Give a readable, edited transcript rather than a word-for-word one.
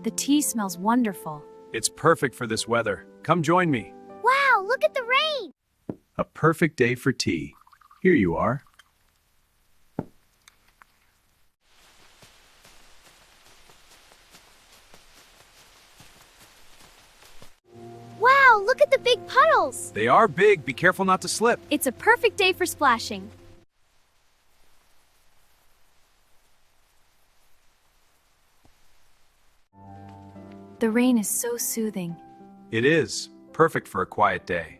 The tea smells wonderful. It's perfect for this weather. Come join me. Wow, look at the rain! A perfect day for tea. Here you are. Wow, look at the big puddles! They are big. Be careful not to slip. It's a perfect day for splashing. The rain is so soothing. It is perfect for a quiet day.